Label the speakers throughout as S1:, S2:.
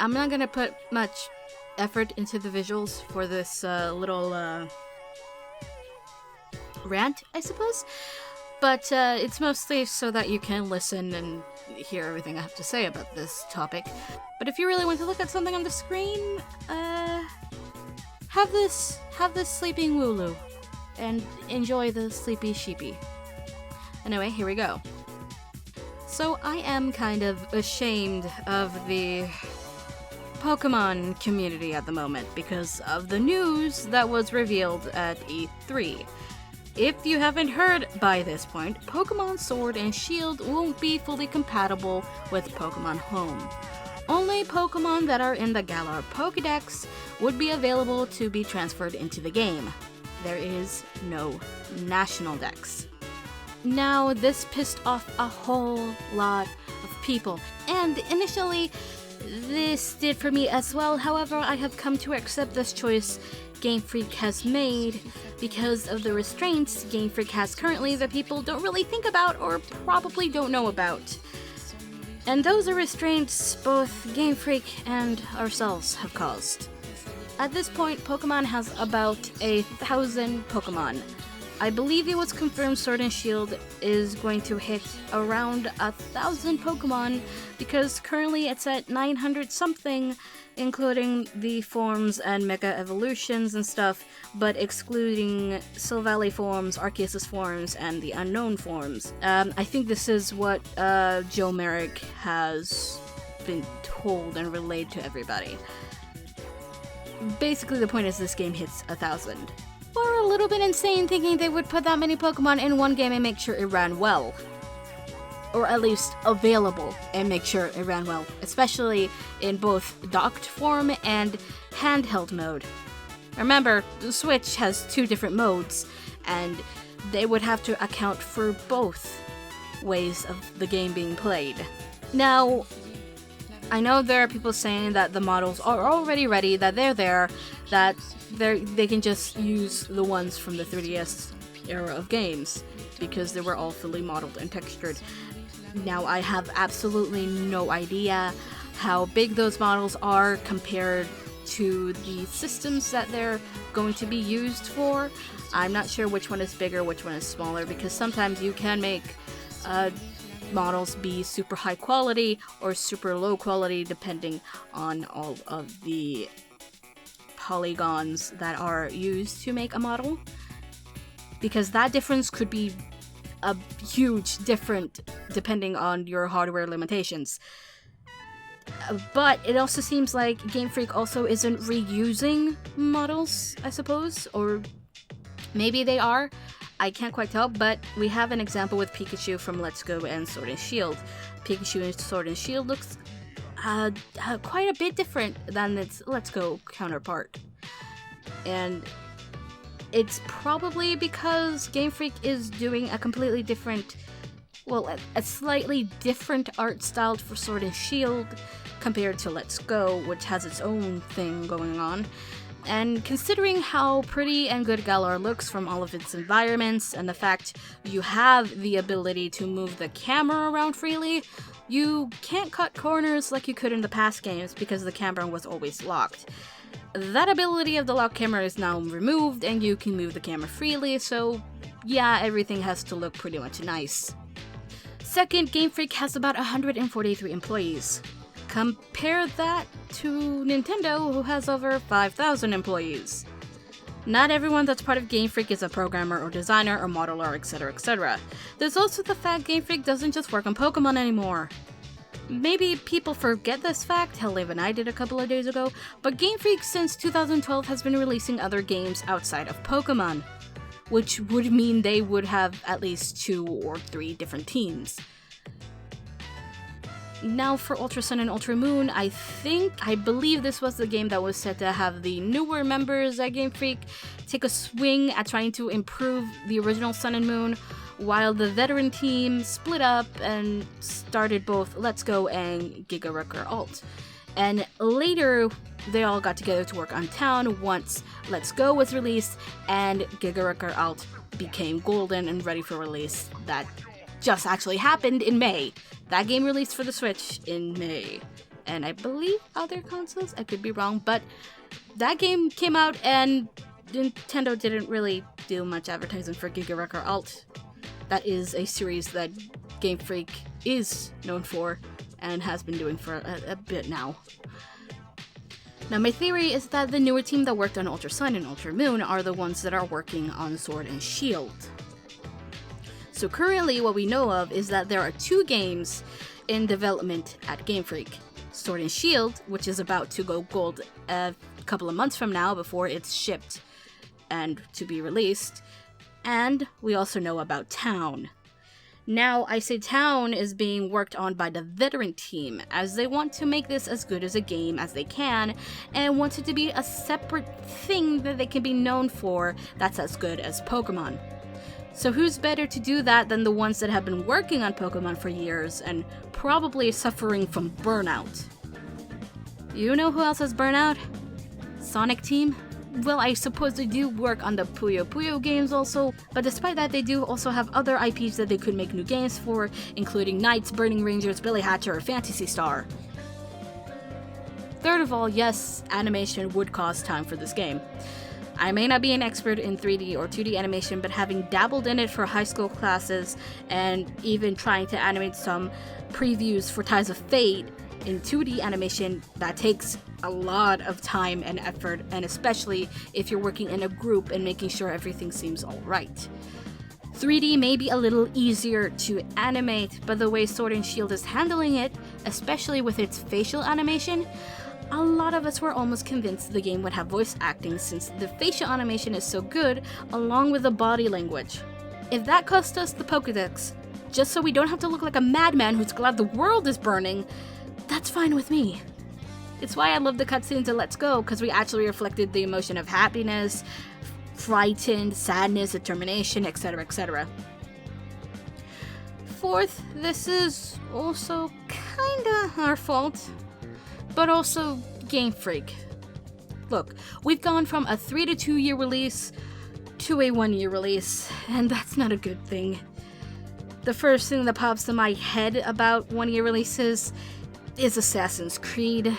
S1: I'm not gonna put much effort into the visuals for this little rant, I suppose. But it's mostly so that you can listen and hear everything I have to say about this topic. But if you really want to look at something on the screen, have this sleeping Wooloo and enjoy the sleepy sheepy. Anyway, here we go. So I am kind of ashamed of the Pokemon community at the moment because of the news that was revealed at E3. If you haven't heard by this point, Pokemon Sword and Shield won't be fully compatible with Pokemon Home. Only Pokemon that are in the Galar Pokédex would be available to be transferred into the game. There is no National Dex. Now, this pissed off a whole lot of people, and initially, this did for me as well. However, I have come to accept this choice Game Freak has made because of the restraints Game Freak has currently that people don't really think about or probably don't know about. And those are restraints both Game Freak and ourselves have caused. At this point, Pokemon has about 1,000 Pokemon. I believe it was confirmed Sword and Shield is going to hit around 1,000 Pokemon because currently it's at 900 something, including the forms and Mega Evolutions and stuff, but excluding Silvally forms, Arceus forms, and the unknown forms. I think this is what Joe Merrick has been told and relayed to everybody. Basically, the point is this game hits 1,000. Or a little bit insane thinking they would put that many Pokemon in one game and make sure it ran well. Or at least available and make sure it ran well, especially in both docked form and handheld mode. Remember, the Switch has 2 different modes, and they would have to account for both ways of the game being played. Now, I know there are people saying that the models are already ready, that they're there, that they can just use the ones from the 3DS era of games, because they were all fully modeled and textured. Now, I have absolutely no idea how big those models are compared to the systems that they're going to be used for. I'm not sure which one is bigger, which one is smaller, because sometimes you can make models be super high quality or super low quality depending on all of the polygons that are used to make a model, because that difference could be a huge different depending on your hardware limitations. But it also seems like Game Freak also isn't reusing models, I suppose, or maybe they are. I can't quite tell, but we have an example with Pikachu from Let's Go and Sword and Shield. Pikachu in Sword and Shield looks quite a bit different than its Let's Go counterpart. And it's probably because Game Freak is doing a completely different, well, a slightly different art style for Sword and Shield compared to Let's Go, which has its own thing going on. And considering how pretty and good Galar looks from all of its environments, and the fact you have the ability to move the camera around freely, you can't cut corners like you could in the past games because the camera was always locked. That ability of the lock camera is now removed and you can move the camera freely, so yeah, everything has to look pretty much nice. Second, Game Freak has about 143 employees. Compare that to Nintendo, who has over 5,000 employees. Not everyone that's part of Game Freak is a programmer or designer or modeler, etc, etc. There's also the fact Game Freak doesn't just work on Pokemon anymore. Maybe people forget this fact, hell, even I did a couple of days ago, but Game Freak since 2012 has been releasing other games outside of Pokemon, which would mean they would have at least 2 or 3 different teams. Now for Ultra Sun and Ultra Moon, I believe this was the game that was set to have the newer members at Game Freak take a swing at trying to improve the original Sun and Moon, while the veteran team split up and started both Let's Go and Giga Wrecker Alt. And later, they all got together to work on Town once Let's Go was released and Giga Wrecker Alt became golden and ready for release. That just actually happened in May. That game released for the Switch in May. and I believe other consoles. I could be wrong, but that game came out and Nintendo didn't really do much advertising for Giga Wrecker Alt. That is a series that Game Freak is known for and has been doing for a bit now. Now, my theory is that the newer team that worked on Ultra Sun and Ultra Moon are the ones that are working on Sword and Shield. So currently, what we know of is that there are 2 games in development at Game Freak. Sword and Shield, which is about to go gold a couple of months from now before it's shipped and to be released. And we also know about Town. Now, I say Town is being worked on by the veteran team, as they want to make this as good as a game as they can, and want it to be a separate thing that they can be known for that's as good as Pokemon. So who's better to do that than the ones that have been working on Pokemon for years and probably suffering from burnout? You know who else has burnout? Sonic Team? Well, I suppose they do work on the Puyo Puyo games also, but despite that, they do also have other IPs that they could make new games for, including Knights, Burning Rangers, Billy Hatcher, or Phantasy Star. Third of all, yes, animation would cost time for this game. I may not be an expert in 3D or 2D animation, but having dabbled in it for high school classes and even trying to animate some previews for Ties of Fate in 2D animation, that takes a lot of time and effort, and especially if you're working in a group and making sure everything seems alright. 3D may be a little easier to animate, but the way Sword and Shield is handling it, especially with its facial animation, a lot of us were almost convinced the game would have voice acting since the facial animation is so good, along with the body language. If that cost us the Pokédex, just so we don't have to look like a madman who's glad the world is burning, that's fine with me. It's why I love the cutscenes in Let's Go, because we actually reflected the emotion of happiness, frightened, sadness, determination, etc., etc. Fourth, this is also kinda our fault, but also Game Freak. Look, we've gone from a 3 to 2 year release to a 1 year release, and that's not a good thing. The first thing that pops in my head about 1 year releases is Assassin's Creed.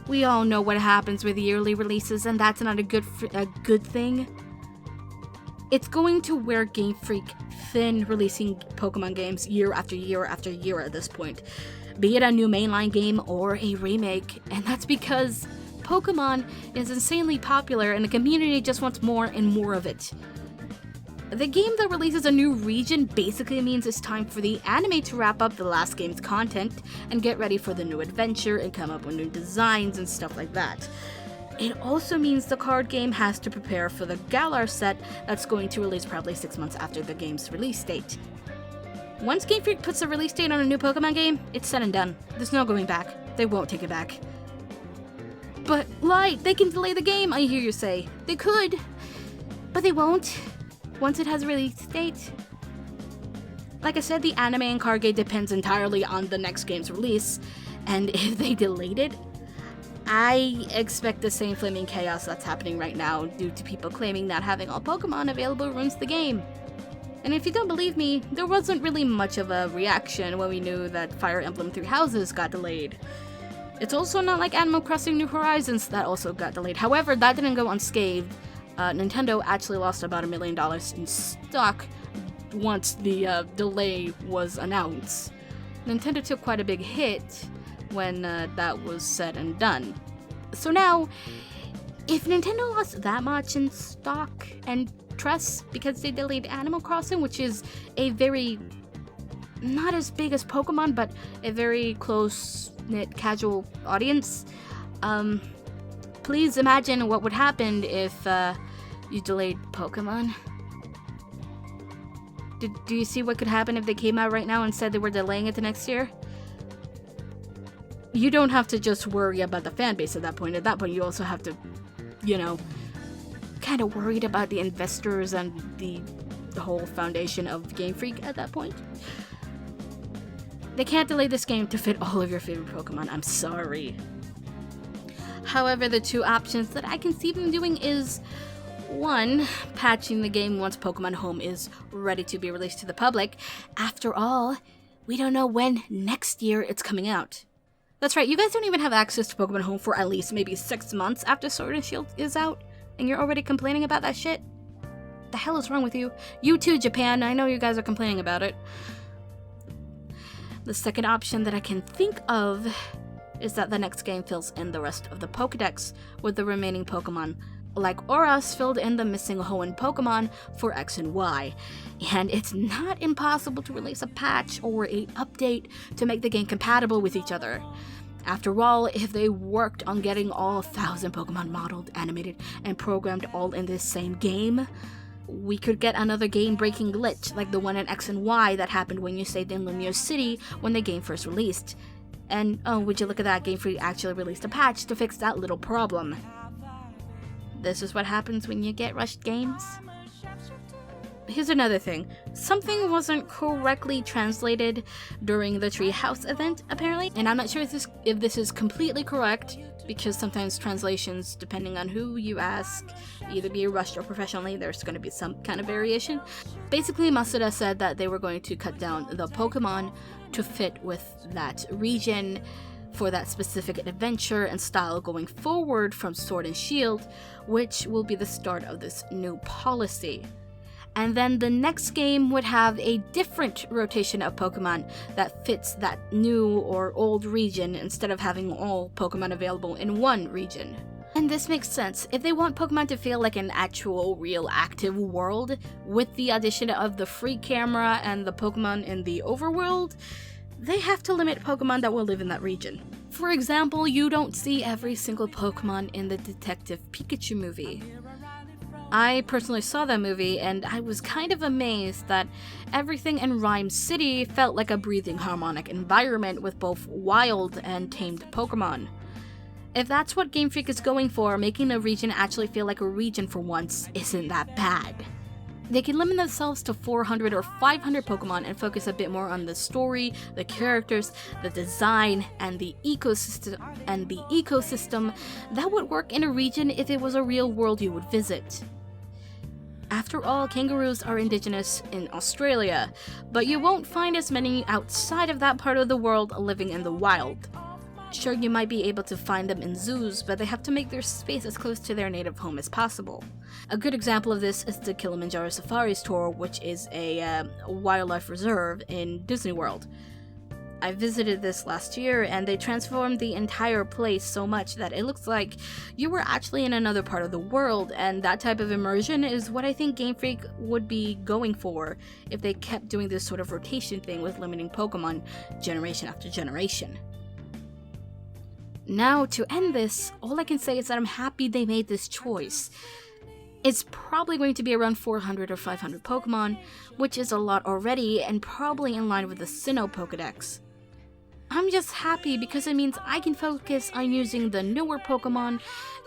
S1: We all know what happens with yearly releases, and that's not a good thing. It's going to wear Game Freak thin releasing Pokemon games year after year after year at this point, be it a new mainline game or a remake, and that's because Pokemon is insanely popular and the community just wants more and more of it. The game that releases a new region basically means it's time for the anime to wrap up the last game's content and get ready for the new adventure and come up with new designs and stuff like that. It also means the card game has to prepare for the Galar set that's going to release probably 6 months after the game's release date. Once Game Freak puts a release date on a new Pokemon game, it's said and done. There's no going back. They won't take it back. But, Light, they can delay the game, I hear you say. They could, but they won't. Once it has a release date. Like I said, the anime and card game depends entirely on the next game's release, and if they delayed it, I expect the same flaming chaos that's happening right now due to people claiming that having all Pokemon available ruins the game. And if you don't believe me, there wasn't really much of a reaction when we knew that Fire Emblem Three Houses got delayed. It's also not like Animal Crossing New Horizons that also got delayed. However, that didn't go unscathed. Nintendo actually lost about $1 million in stock once the delay was announced. Nintendo took quite a big hit when that was said and done. So now, if Nintendo lost that much in stock and trust because they delayed Animal Crossing, which is a very, not as big as Pokemon, but a very close-knit casual audience, please imagine what would happen if you delayed Pokemon. Do you see what could happen if they came out right now and said they were delaying it to next year? You don't have to just worry about the fan base at that point. At that point, you also have to, kind of worried about the investors and the whole foundation of Game Freak at that point. They can't delay this game to fit all of your favorite Pokemon. I'm sorry. However, the two options that I can see them doing is, one, patching the game once Pokemon Home is ready to be released to the public. After all, we don't know when next year it's coming out. That's right, you guys don't even have access to Pokemon Home for at least maybe 6 months after Sword and Shield is out, and you're already complaining about that shit? The hell is wrong with you? You too, Japan, I know you guys are complaining about it. The second option that I can think of is that the next game fills in the rest of the Pokedex with the remaining Pokemon, like Oras filled in the missing Hoenn Pokemon for X and Y. And it's not impossible to release a patch or an update to make the game compatible with each other. After all, if they worked on getting all 1,000 Pokemon modeled, animated, and programmed all in this same game, we could get another game-breaking glitch like the one in X and Y that happened when you saved in Lumiere City when the game first released. And oh, would you look at that, Game Freak actually released a patch to fix that little problem. This is what happens when you get rushed games. Here's another thing. Something wasn't correctly translated during the Treehouse event, apparently, and I'm not sure if this is completely correct, because sometimes translations, depending on who you ask, either be rushed or professionally, there's going to be some kind of variation. Basically, Masuda said that they were going to cut down the Pokemon to fit with that region for that specific adventure and style going forward from Sword and Shield, which will be the start of this new policy. And then the next game would have a different rotation of Pokemon that fits that new or old region instead of having all Pokemon available in one region. And this makes sense. If they want Pokemon to feel like an actual, real, active world, with the addition of the free camera and the Pokemon in the overworld, they have to limit Pokemon that will live in that region. For example, you don't see every single Pokemon in the Detective Pikachu movie. I personally saw that movie, and I was kind of amazed that everything in Rhyme City felt like a breathing, harmonic environment with both wild and tamed Pokemon. If that's what Game Freak is going for, making a region actually feel like a region for once isn't that bad. They can limit themselves to 400 or 500 Pokemon and focus a bit more on the story, the characters, the design, and the ecosystem that would work in a region if it was a real world you would visit. After all, kangaroos are indigenous in Australia, but you won't find as many outside of that part of the world living in the wild. Sure, you might be able to find them in zoos, but they have to make their space as close to their native home as possible. A good example of this is the Kilimanjaro Safaris Tour, which is a wildlife reserve in Disney World. I visited this last year, and they transformed the entire place so much that it looks like you were actually in another part of the world, and that type of immersion is what I think Game Freak would be going for if they kept doing this sort of rotation thing with limiting Pokemon generation after generation. Now, to end this, all I can say is that I'm happy they made this choice. It's probably going to be around 400 or 500 Pokemon, which is a lot already, and probably in line with the Sinnoh Pokedex. I'm just happy because it means I can focus on using the newer Pokemon,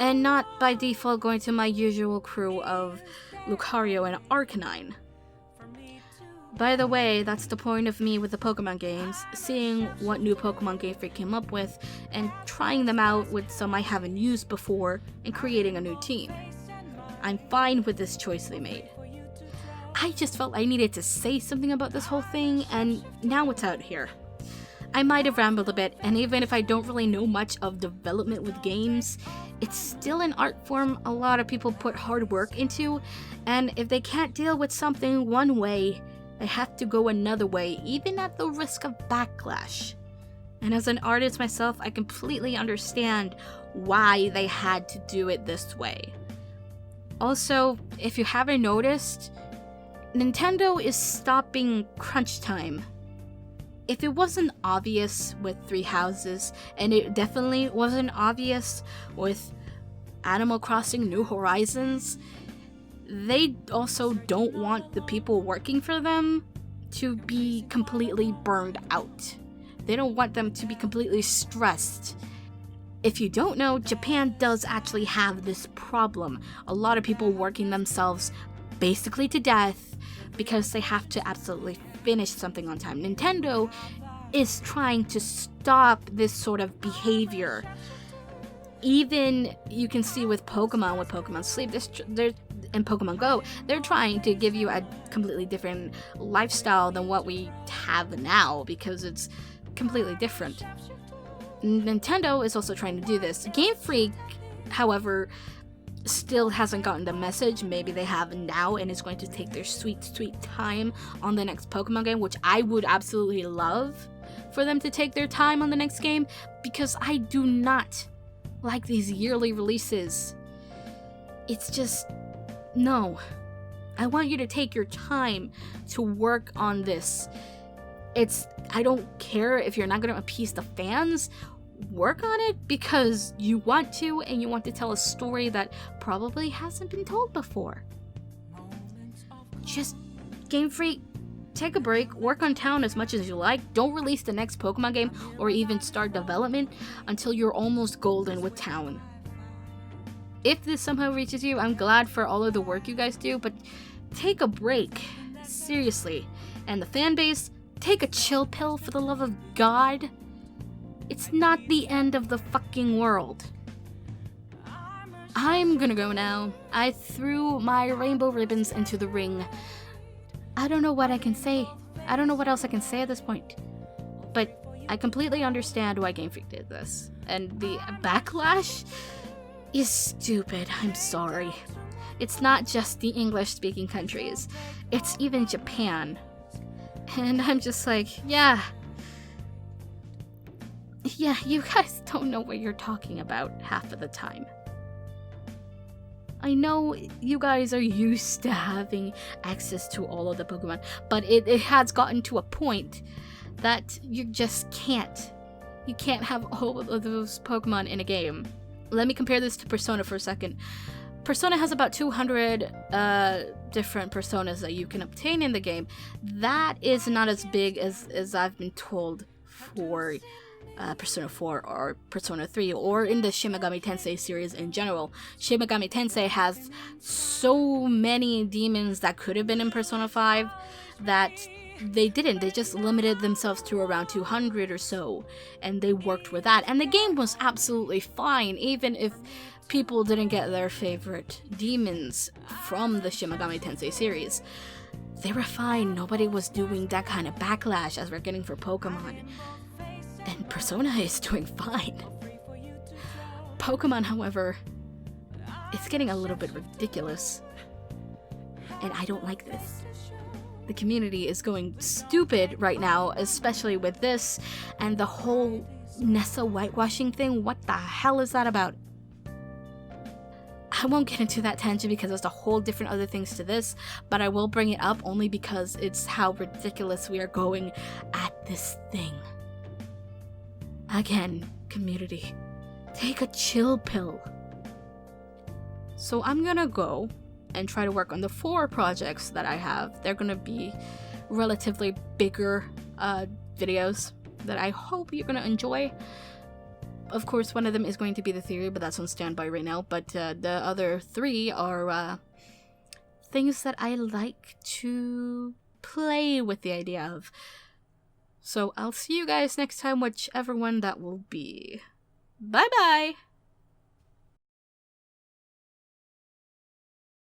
S1: and not by default going to my usual crew of Lucario and Arcanine. By the way, that's the point of me with the Pokemon games, seeing what new Pokemon Game Freak came up with, and trying them out with some I haven't used before, and creating a new team. I'm fine with this choice they made. I just felt I needed to say something about this whole thing, and now it's out here. I might have rambled a bit, and even if I don't really know much of development with games, it's still an art form a lot of people put hard work into, and if they can't deal with something one way, they have to go another way, even at the risk of backlash. And as an artist myself, I completely understand why they had to do it this way. Also, if you haven't noticed, Nintendo is stopping crunch time. If it wasn't obvious with Three Houses, and it definitely wasn't obvious with Animal Crossing New Horizons, they also don't want the people working for them to be completely burned out. They don't want them to be completely stressed. If you don't know, Japan does actually have this problem. A lot of people working themselves basically to death because they have to absolutely finish something on time. Nintendo is trying to stop this sort of behavior. Even you can see with Pokemon Sleep, and Pokemon Go, they're trying to give you a completely different lifestyle than what we have now because it's completely different. Nintendo is also trying to do this. Game Freak, however, still hasn't gotten the message. Maybe they have now, and it's going to take their sweet, sweet time on the next Pokemon game, which I would absolutely love for them to take their time on the next game, because I do not like these yearly releases. It's just, no. I want you to take your time to work on this. I don't care if you're not going to appease the fans. Work on it because you want to, and you want to tell a story that probably hasn't been told before. Just, Game Freak, take a break, work on Town as much as you like. Don't release the next Pokemon game or even start development until you're almost golden with Town. If this somehow reaches you, I'm glad for all of the work you guys do, but take a break. Seriously. And the fan base, take a chill pill, for the love of God. It's not the end of the fucking world. I'm gonna go now. I threw my rainbow ribbons into the ring. I don't know what I can say. I don't know what else I can say at this point. But I completely understand why Game Freak did this. And the backlash is stupid. I'm sorry. It's not just the English-speaking countries. It's even Japan. And I'm just like, yeah, you guys don't know what you're talking about half of the time. I know you guys are used to having access to all of the Pokemon, but it has gotten to a point that you just can't. You can't have all of those Pokemon in a game. Let me compare this to Persona for a second. Persona has about 200 different personas that you can obtain in the game. That is not as big as I've been told for Persona 4 or Persona 3 or in the Shin Megami Tensei series in general. Shin Megami Tensei has so many demons that could have been in Persona 5 that they didn't. They just limited themselves to around 200 or so, and they worked with that. And the game was absolutely fine, even if people didn't get their favorite demons from the Shin Megami Tensei series. They were fine. Nobody was doing that kind of backlash as we're getting for Pokemon. And Persona is doing fine. Pokemon, however, it's getting a little bit ridiculous. And I don't like this. The community is going stupid right now, especially with this and the whole Nessa whitewashing thing. What the hell is that about? I won't get into that tangent because there's a whole different other things to this, but I will bring it up only because it's how ridiculous we are going at this thing. Again, community, take a chill pill. So I'm gonna go and try to work on the 4 projects that I have. They're gonna be relatively bigger videos that I hope you're gonna enjoy. Of course, one of them is going to be the theory, but that's on standby right now. But the other 3 are things that I like to play with the idea of. So I'll see you guys next time, whichever one that will be. Bye-bye!